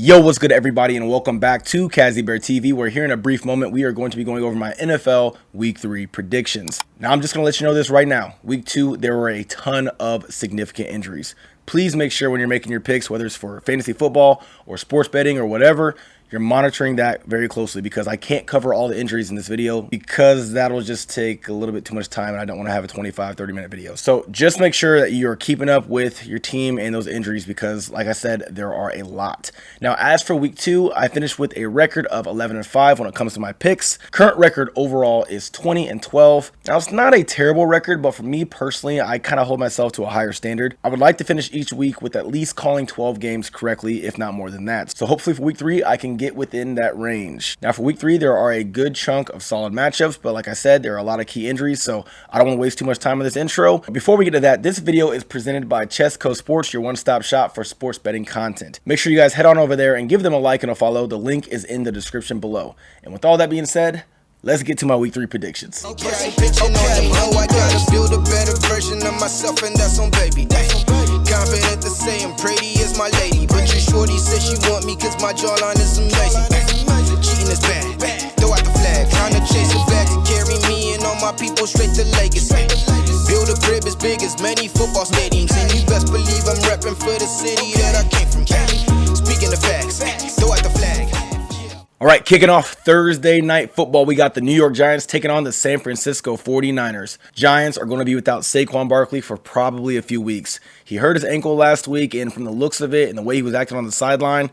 Yo, what's good everybody, and welcome back to Kazzy Bear TV, where here in a brief moment we are going to be going over my NFL Week 3 predictions. Now I'm just going to let you know this right now. Week 2, there were a ton of significant injuries. Please make sure when you're making your picks, whether it's for fantasy football or sports betting or whatever, you're monitoring that very closely, because I can't cover all the injuries in this video because that'll just take a little bit too much time and I don't want to have a 25-30 minute video. So just make sure that you're keeping up with your team and those injuries, because like I said, there are a lot. Now, as for week 2, I finished with a record of 11-5 when it comes to my picks. Current record overall is 20-12. Now, it's not a terrible record, but for me personally, I kind of hold myself to a higher standard. I would like to finish each week with at least calling 12 games correctly, if not more than that. So hopefully for week 3, I can get within that range. Now for week 3, there are a good chunk of solid matchups, but like I said, there are a lot of key injuries, so I don't want to waste too much time on this intro. Before we get to that, this video is presented by Chessco Sports, your one-stop shop for sports betting content. Make sure you guys head on over there and give them a like and a follow. The link is in the description below. And with all that being said, let's get to my week 3 predictions. I gotta build a better version of myself, and that's on baby. Confident to say I'm pretty as my lady, but your shorty says she want me cause my jawline is amazing. Cheating is bad, throw out the flag, trying to chase a bag to carry me and all my people straight to Vegas. Build a crib as big as many football stadiums, and you best believe I'm repping for the city that I came from. Speaking of facts, throw out the flag. All right, kicking off Thursday night football, we got the New York Giants taking on the San Francisco 49ers. Giants are going to be without Saquon Barkley for probably a few weeks. He hurt his ankle last week, and from the looks of it and the way he was acting on the sideline,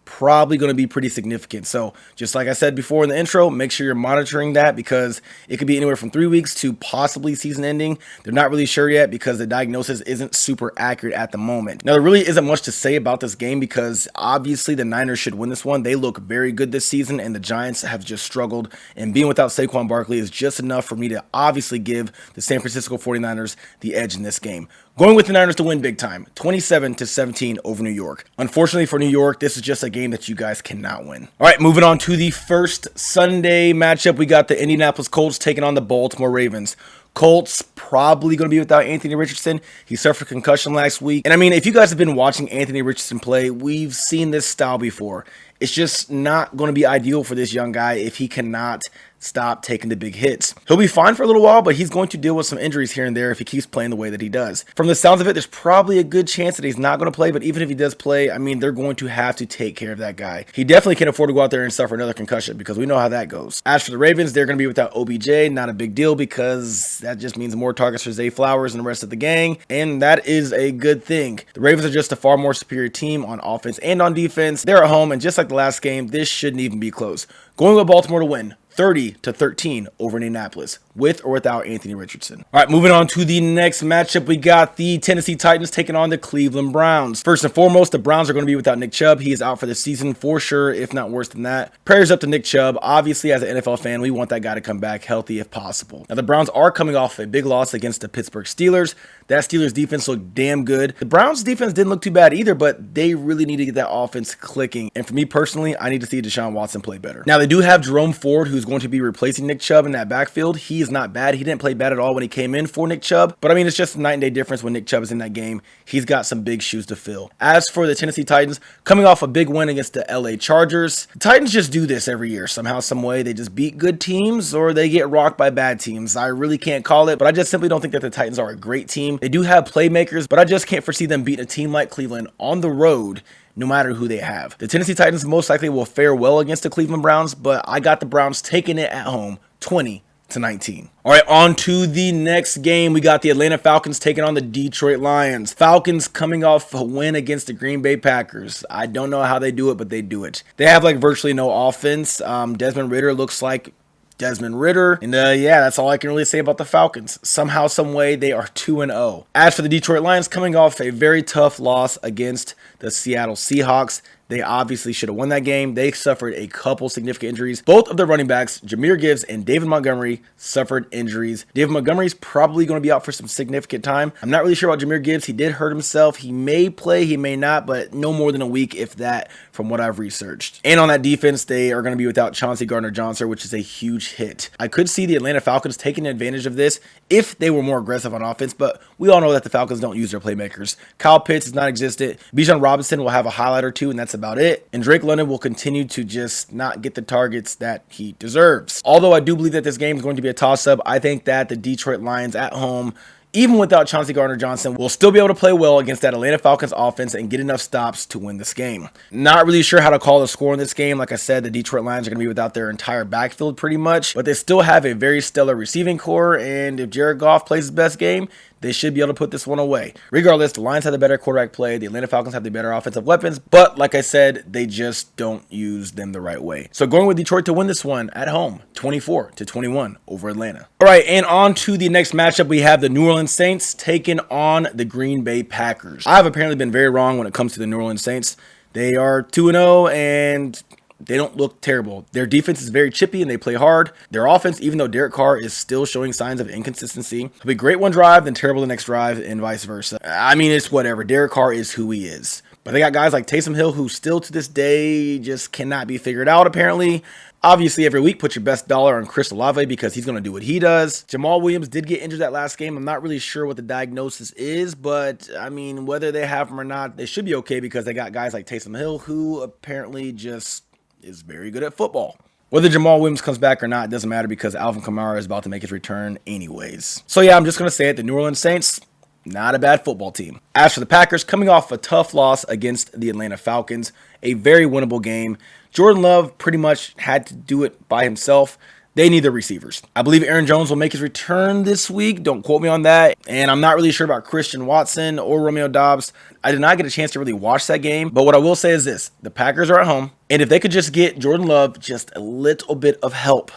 probably going to be pretty significant. So just like I said before in the intro, make sure you're monitoring that, because it could be anywhere from 3 weeks to possibly season ending. They're not really sure yet because the diagnosis isn't super accurate at the moment. Now, there really isn't much to say about this game because obviously the Niners should win this one. They look very good this season, and the Giants have just struggled, and being without Saquon Barkley is just enough for me to obviously give the San Francisco 49ers the edge in this game. Going with the Niners to win big time, 27-17 over New York. Unfortunately for New York, this is just a game that you guys cannot win. All right, moving on to the first Sunday matchup. We got the Indianapolis Colts taking on the Baltimore Ravens. Colts probably going to be without Anthony Richardson. He suffered a concussion last week. And I mean, if you guys have been watching Anthony Richardson play, we've seen this style before. It's just not going to be ideal for this young guy if he cannot stop taking the big hits. He'll be fine for a little while, but he's going to deal with some injuries here and there if he keeps playing the way that he does. From the sounds of it, there's probably a good chance that he's not going to play, but even if he does play, I mean, they're going to have to take care of that guy. He definitely can't afford to go out there and suffer another concussion, because we know how that goes. As for the Ravens, they're going to be without OBJ. Not a big deal, because that just means more targets for Zay Flowers and the rest of the gang, and that is a good thing. The Ravens are just a far more superior team on offense and on defense. They're at home, and just like the last game, this shouldn't even be close. Going with Baltimore to win, 30-13 over Indianapolis, with or without Anthony Richardson. All right, moving on to the next matchup, we got the Tennessee Titans taking on the Cleveland Browns. First and foremost, the Browns are going to be without Nick Chubb. He is out for the season for sure, if not worse than that. Prayers up to Nick Chubb. Obviously, as an NFL fan, we want that guy to come back healthy if possible. Now, the Browns are coming off a big loss against the Pittsburgh Steelers. That Steelers defense looked damn good. The Browns defense didn't look too bad either, but they really need to get that offense clicking. And for me personally, I need to see Deshaun Watson play better. Now, they do have Jerome Ford, who's going to be replacing Nick Chubb in that backfield. He is not bad. He didn't play bad at all when he came in for Nick Chubb, but I mean, it's just a night and day difference when Nick Chubb is in that game. He's got some big shoes to fill. As for the Tennessee Titans, coming off a big win against the LA Chargers, the Titans just do this every year. Somehow, some way, they just beat good teams or they get rocked by bad teams. I really can't call it, but I just simply don't think that the Titans are a great team. They do have playmakers, but I just can't foresee them beating a team like Cleveland on the road, no matter who they have. The Tennessee Titans most likely will fare well against the Cleveland Browns, but I got the Browns taking it at home, 20-19. All right, on to the next game. We got the Atlanta Falcons taking on the Detroit Lions. Falcons coming off a win against the Green Bay Packers. I don't know how they do it, but they do it. They have like virtually no offense. Desmond Ridder looks like Desmond Ridder. And yeah, that's all I can really say about the Falcons. Somehow, some way, they are 2-0. As for the Detroit Lions, coming off a very tough loss against the Seattle Seahawks, they obviously should have won that game. They suffered a couple significant injuries. Both of their running backs, Jahmyr Gibbs and David Montgomery, suffered injuries. David Montgomery's probably going to be out for some significant time. I'm not really sure about Jahmyr Gibbs. He did hurt himself. He may play, he may not, but no more than a week, if that, from what I've researched. And on that defense, they are going to be without Chauncey Gardner-Johnson, which is a huge hit. I could see the Atlanta Falcons taking advantage of this if they were more aggressive on offense, but we all know that the Falcons don't use their playmakers. Kyle Pitts is non-existent. Bijan Robinson will have a highlight or two, and that's about it. And Drake London will continue to just not get the targets that he deserves. Although I do believe that this game is going to be a toss-up, I think that the Detroit Lions at home, even without Chauncey Gardner-Johnson, will still be able to play well against that Atlanta Falcons offense and get enough stops to win this game. Not really sure how to call the score in this game. Like I said, the Detroit Lions are going to be without their entire backfield pretty much, but they still have a very stellar receiving core, and if Jared Goff plays his best game, they should be able to put this one away. Regardless, the Lions have the better quarterback play. The Atlanta Falcons have the better offensive weapons. But like I said, they just don't use them the right way. So going with Detroit to win this one at home, 24-21 over Atlanta. All right, and on to the next matchup. We have the New Orleans Saints taking on the Green Bay Packers. I've apparently been very wrong when it comes to the New Orleans Saints. They are 2-0 and they don't look terrible. Their defense is very chippy and they play hard. Their offense, even though Derek Carr is still showing signs of inconsistency, will be great one drive, then terrible the next drive, and vice versa. I mean, it's whatever. Derek Carr is who he is. But they got guys like Taysom Hill who still to this day just cannot be figured out apparently. Obviously, every week, put your best dollar on Chris Olave because he's going to do what he does. Jamal Williams did get injured that last game. I'm not really sure what the diagnosis is, but I mean, whether they have him or not, they should be okay because they got guys like Taysom Hill who apparently just is very good at football. Whether Jamal Williams comes back or not, it doesn't matter because Alvin Kamara is about to make his return anyways. So yeah, I'm just going to say it. The New Orleans Saints, not a bad football team. As for the Packers, coming off a tough loss against the Atlanta Falcons, a very winnable game. Jordan Love pretty much had to do it by himself. They need the receivers. I believe Aaron Jones will make his return this week. Don't quote me on that. And I'm not really sure about Christian Watson or Romeo Doubs. I did not get a chance to really watch that game. But what I will say is this. The Packers are at home. And if they could just get Jordan Love just a little bit of help,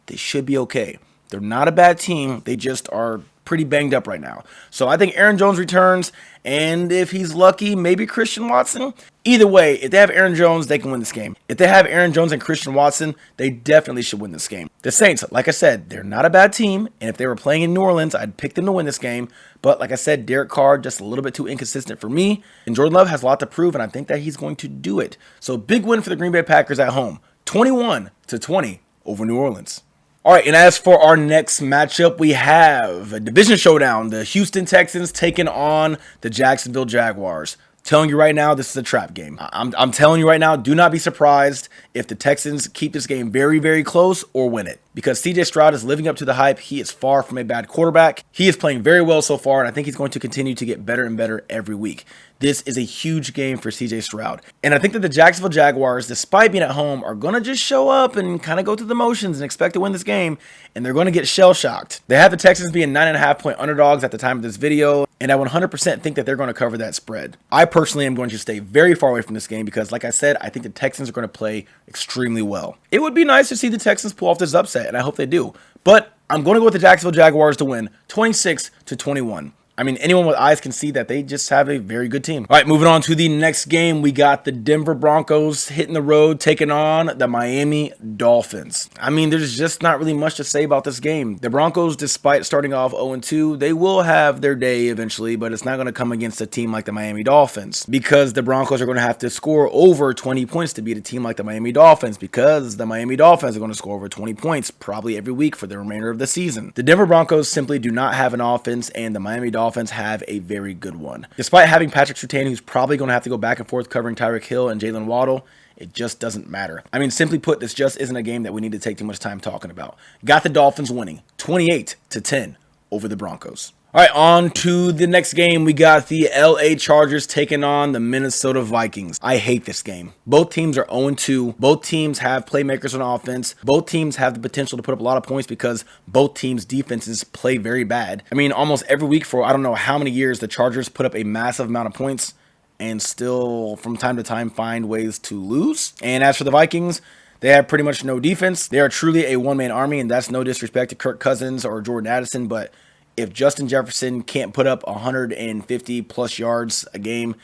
they should be okay. They're not a bad team. They just are pretty banged up right now. So I think Aaron Jones returns. And if he's lucky, maybe Christian Watson. Either way, if they have Aaron Jones, they can win this game. If they have Aaron Jones and Christian Watson, they definitely should win this game. The Saints, like I said, they're not a bad team. And if they were playing in New Orleans, I'd pick them to win this game. But like I said, Derek Carr, just a little bit too inconsistent for me. And Jordan Love has a lot to prove, and I think that he's going to do it. So big win for the Green Bay Packers at home. 21-20 over New Orleans. All right, and as for our next matchup, we have a division showdown. The Houston Texans taking on the Jacksonville Jaguars. Telling you right now, this is a trap game. I'm telling you right now, do not be surprised if the Texans keep this game very, very close or win it. Because CJ Stroud is living up to the hype. He is far from a bad quarterback. He is playing very well so far, and I think he's going to continue to get better and better every week. This is a huge game for CJ Stroud. And I think that the Jacksonville Jaguars, despite being at home, are going to just show up and kind of go through the motions and expect to win this game, and they're going to get shell-shocked. They have the Texans being 9.5-point underdogs at the time of this video, and I 100% think that they're going to cover that spread. I personally am going to stay very far away from this game because, like I said, I think the Texans are going to play extremely well. It would be nice to see the Texans pull off this upset, and I hope they do. But I'm going to go with the Jacksonville Jaguars to win 26-21. I mean, anyone with eyes can see that they just have a very good team. All right, moving on to the next game. We got the Denver Broncos hitting the road, taking on the Miami Dolphins. I mean, there's just not really much to say about this game. The Broncos, despite starting off 0-2, they will have their day eventually, but it's not going to come against a team like the Miami Dolphins because the Broncos are going to have to score over 20 points to beat a team like the Miami Dolphins because the Miami Dolphins are going to score over 20 points probably every week for the remainder of the season. The Denver Broncos simply do not have an offense, and the Miami Dolphins have a very good one. Despite having Patrick Surtain, who's probably going to have to go back and forth covering Tyreek Hill and Jalen Waddle, it just doesn't matter. I mean, simply put, this just isn't a game that we need to take too much time talking about. Got the Dolphins winning 28-10 over the Broncos. All right, on to the next game. We got the LA Chargers taking on the Minnesota Vikings. I hate this game. Both teams are 0-2. Both teams have playmakers on offense. Both teams have the potential to put up a lot of points because both teams' defenses play very bad. I mean, almost every week for I don't know how many years, the Chargers put up a massive amount of points and still from time to time find ways to lose. And as for the Vikings, they have pretty much no defense. They are truly a one-man army, and that's no disrespect to Kirk Cousins or Jordan Addison, but if Justin Jefferson can't put up 150 plus yards a game,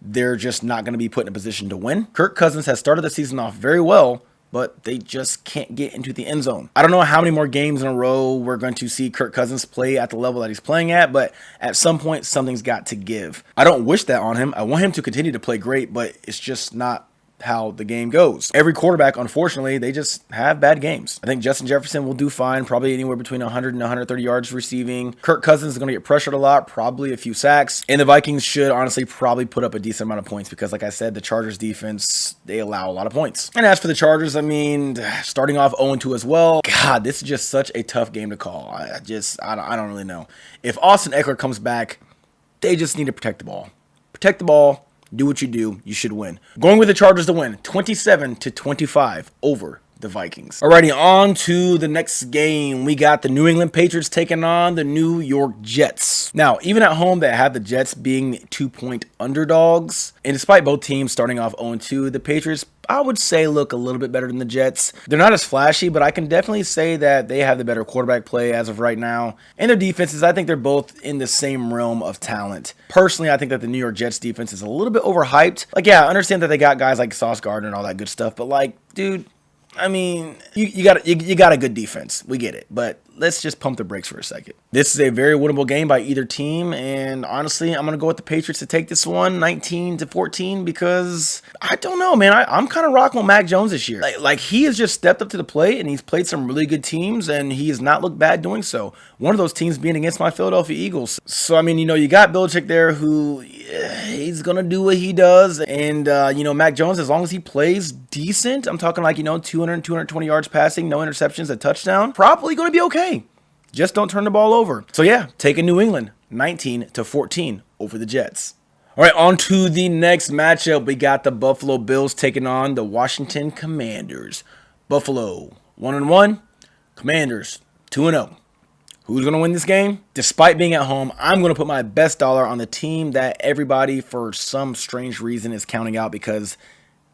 they're just not going to be put in a position to win. Kirk Cousins has started the season off very well, but they just can't get into the end zone. I don't know how many more games in a row we're going to see Kirk Cousins play at the level that he's playing at, but at some point, something's got to give. I don't wish that on him. I want him to continue to play great, but it's just not how the game goes. Every quarterback, unfortunately, they just have bad games. I think Justin Jefferson will do fine, probably anywhere between 100 and 130 yards receiving. Kirk Cousins is going to get pressured a lot, probably a few sacks. And the Vikings should honestly probably put up a decent amount of points because, like I said, the Chargers defense, they allow a lot of points. And as for the Chargers, I mean, starting off 0-2 as well. God, this is just such a tough game to call. I don't really know. If Austin Eckler comes back, they just need to protect the ball. Protect the ball. Do what you do. You should win. Going with the Chargers to win 27-25 over the Vikings. Alrighty, on to the next game. We got the New England Patriots taking on the New York Jets. Now, even at home, they have the Jets being 2-point underdogs. And despite both teams starting off 0-2, the Patriots, I would say, look a little bit better than the Jets. They're not as flashy, but I can definitely say that they have the better quarterback play as of right now. And their defenses, I think they're both in the same realm of talent. Personally, I think that the New York Jets defense is a little bit overhyped. Like, yeah, I understand that they got guys like Sauce Gardner and all that good stuff, but like, dude, I mean, you got a good defense. We get it. But let's just pump the brakes for a second. This is a very winnable game by either team. And honestly, I'm going to go with the Patriots to take this one 19-14 because I don't know, man. I'm kind of rocking with Mac Jones this year. Like he has just stepped up to the plate and he's played some really good teams and he has not looked bad doing so. One of those teams being against my Philadelphia Eagles. So, I mean, you got Belichick there who he's going to do what he does. And, Mac Jones, as long as he plays decent, I'm talking like, 200, 220 yards passing, no interceptions, a touchdown, probably going to be okay. Just don't turn the ball over. So yeah, taking New England 19-14 over the Jets. All right, on to the next matchup. We got the Buffalo Bills taking on the Washington Commanders. Buffalo 1-1, Commanders 2-0. Who's going to win this game? Despite being at home, I'm going to put my best dollar on the team that everybody, for some strange reason, is counting out because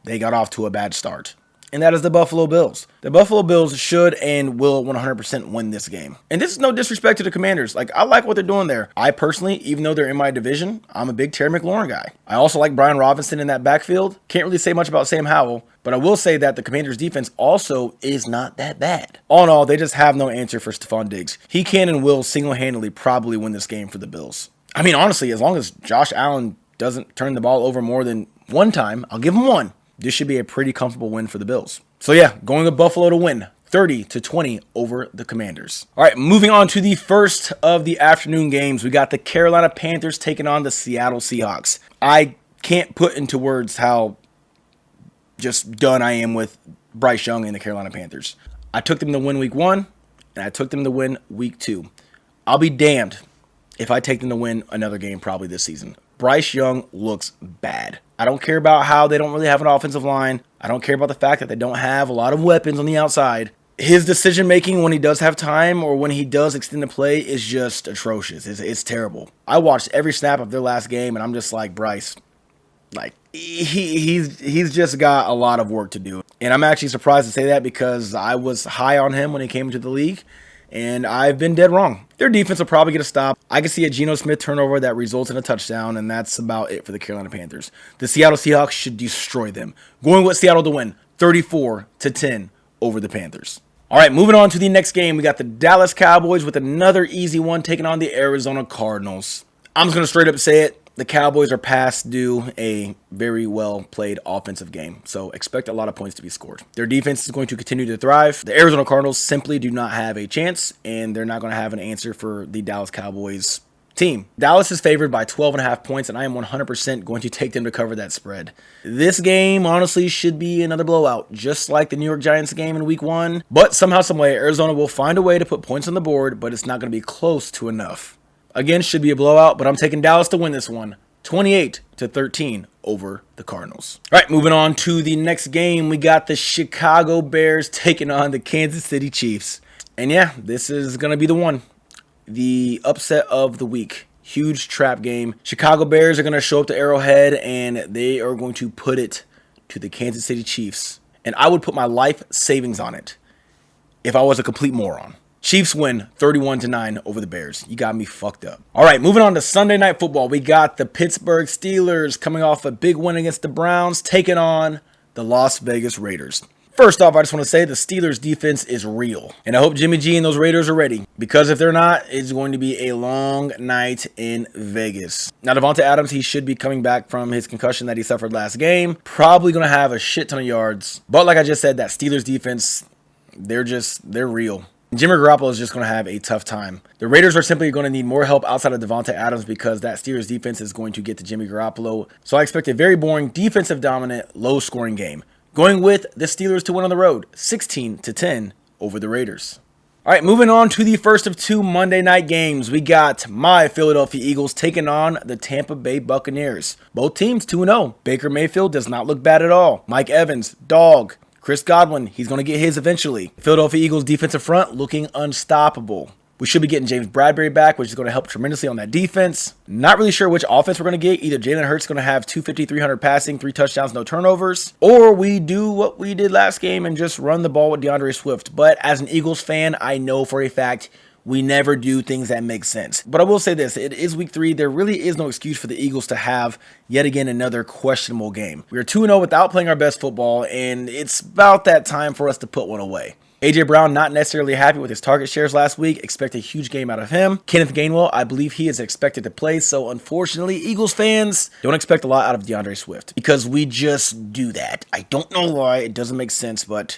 they got off to a bad start. And that is the Buffalo Bills. The Buffalo Bills should and will 100% win this game. And this is no disrespect to the Commanders. Like, I like what they're doing there. I personally, even though they're in my division, I'm a big Terry McLaurin guy. I also like Brian Robinson in that backfield. Can't really say much about Sam Howell, but I will say that the Commanders defense also is not that bad. All in all, they just have no answer for Stephon Diggs. He can and will single-handedly probably win this game for the Bills. I mean, honestly, as long as Josh Allen doesn't turn the ball over more than one time, I'll give him one. This should be a pretty comfortable win for the Bills. So yeah, going with Buffalo to win 30-20 over the Commanders. All right, moving on to the first of the afternoon games. We got the Carolina Panthers taking on the Seattle Seahawks. I can't put into words how just done I am with Bryce Young and the Carolina Panthers. I took them to win week 1, and I took them to win week 2. I'll be damned if I take them to win another game probably this season. Bryce Young looks bad. I don't care about how they don't really have an offensive line. I don't care about the fact that they don't have a lot of weapons on the outside. His decision-making when he does have time or when he does extend the play is just atrocious. It's terrible. I watched every snap of their last game, and I'm just like, Bryce, like, he's just got a lot of work to do. And I'm actually surprised to say that because I was high on him when he came into the league. And I've been dead wrong. Their defense will probably get a stop. I can see a Geno Smith turnover that results in a touchdown, and that's about it for the Carolina Panthers. The Seattle Seahawks should destroy them. Going with Seattle to win 34-10 over the Panthers. All right, moving on to the next game. We got the Dallas Cowboys with another easy one taking on the Arizona Cardinals. I'm just going to straight up say it. The Cowboys are past due a very well-played offensive game, so expect a lot of points to be scored. Their defense is going to continue to thrive. The Arizona Cardinals simply do not have a chance, and they're not going to have an answer for the Dallas Cowboys team. Dallas is favored by 12.5 points, and I am 100% going to take them to cover that spread. This game, honestly, should be another blowout, just like the New York Giants game in week 1. But somehow, someway, Arizona will find a way to put points on the board, but it's not going to be close to enough. Again, should be a blowout, but I'm taking Dallas to win this one. 28-13 over the Cardinals. All right, moving on to the next game. We got the Chicago Bears taking on the Kansas City Chiefs. And yeah, this is going to be the one. The upset of the week. Huge trap game. Chicago Bears are going to show up to Arrowhead, and they are going to put it to the Kansas City Chiefs. And I would put my life savings on it if I was a complete moron. Chiefs win 31-9 over the Bears. You got me fucked up. All right, moving on to Sunday Night Football. We got the Pittsburgh Steelers coming off a big win against the Browns, taking on the Las Vegas Raiders. First off, I just want to say the Steelers defense is real. And I hope Jimmy G and those Raiders are ready. Because if they're not, it's going to be a long night in Vegas. Now, Davante Adams, he should be coming back from his concussion that he suffered last game. Probably going to have a shit ton of yards. But like I just said, that Steelers defense, they're real. Jimmy Garoppolo is just going to have a tough time. The Raiders are simply going to need more help outside of Davante Adams because that Steelers defense is going to get to Jimmy Garoppolo. So I expect a very boring, defensive dominant, low-scoring game. Going with the Steelers to win on the road, 16-10 over the Raiders. All right, moving on to the first of two Monday night games. We got my Philadelphia Eagles taking on the Tampa Bay Buccaneers. Both teams 2-0. Baker Mayfield does not look bad at all. Mike Evans, dog. Chris Godwin, he's going to get his eventually. Philadelphia Eagles defensive front looking unstoppable. We should be getting James Bradbury back, which is going to help tremendously on that defense. Not really sure which offense we're going to get. Either Jalen Hurts is going to have 250, 300 passing, 3 touchdowns, no turnovers, or we do what we did last game and just run the ball with DeAndre Swift. But as an Eagles fan, I know for a fact we never do things that make sense. But I will say this, it is week 3. There really is no excuse for the Eagles to have yet again another questionable game. We are 2-0 without playing our best football, and it's about that time for us to put one away. A.J. Brown not necessarily happy with his target shares last week. Expect a huge game out of him. Kenneth Gainwell, I believe he is expected to play. So unfortunately, Eagles fans, don't expect a lot out of DeAndre Swift because we just do that. I don't know why. It doesn't make sense, but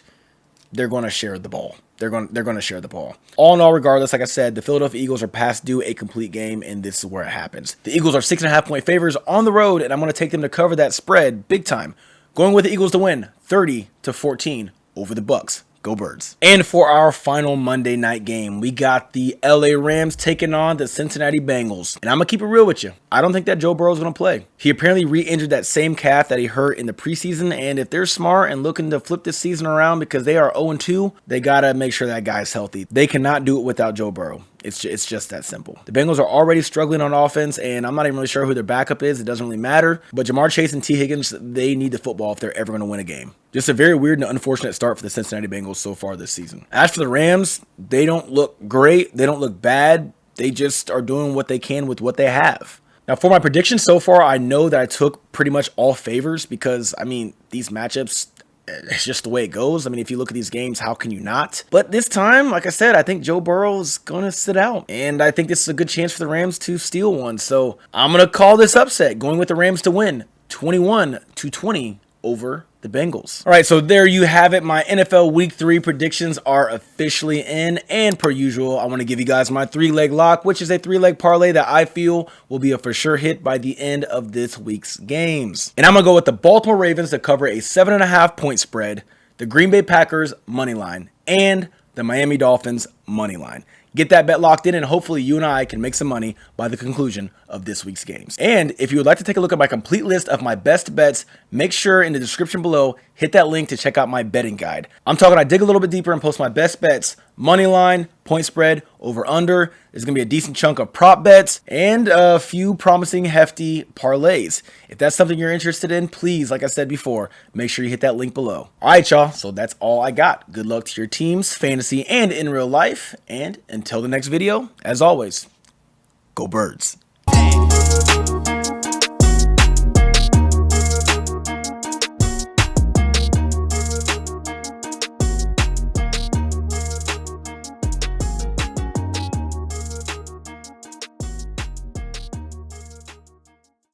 they're going to share the ball. They're going to share the ball. All in all, regardless, like I said, the Philadelphia Eagles are past due a complete game, and this is where it happens. The Eagles are 6.5-point favors on the road, and I'm going to take them to cover that spread big time. Going with the Eagles to win 30-14 over the Bucs. Go Birds. And for our final Monday night game, we got the LA Rams taking on the Cincinnati Bengals. And I'm going to keep it real with you. I don't think that Joe Burrow is going to play. He apparently re-injured that same calf that he hurt in the preseason. And if they're smart and looking to flip this season around because they are 0-2, they got to make sure that guy's healthy. They cannot do it without Joe Burrow. It's just that simple. The Bengals are already struggling on offense, and I'm not even really sure who their backup is. It doesn't really matter. But Jamar Chase and T. Higgins, they need the football if they're ever going to win a game. Just a very weird and unfortunate start for the Cincinnati Bengals so far this season. As for the Rams, they don't look great. They don't look bad. They just are doing what they can with what they have. Now, for my predictions so far, I know that I took pretty much all favors because, I mean, these matchups, it's just the way it goes. I mean, if you look at these games, how can you not? But this time, like I said, I think Joe Burrow is going to sit out. And I think this is a good chance for the Rams to steal one. So I'm going to call this upset, going with the Rams to win 21-20 over the Bengals. All right, so there you have it. My NFL Week 3 predictions are officially in. And per usual, I want to give you guys my 3-leg lock, which is a 3-leg parlay that I feel will be a for sure hit by the end of this week's games. And I'm going to go with the Baltimore Ravens to cover a 7.5-point spread, the Green Bay Packers money line, and the Miami Dolphins money line. Get that bet locked in, and hopefully you and I can make some money by the conclusion of this week's games. And if you would like to take a look at my complete list of my best bets, make sure in the description below, hit that link to check out my betting guide. I'm talking I dig a little bit deeper and post my best bets, money line, point spread, over under. There's going to be a decent chunk of prop bets and a few promising hefty parlays. If that's something you're interested in, please, like I said before, make sure you hit that link below. All right, y'all. So that's all I got. Good luck to your teams, fantasy and in real life. And until the next video, as always, go Birds.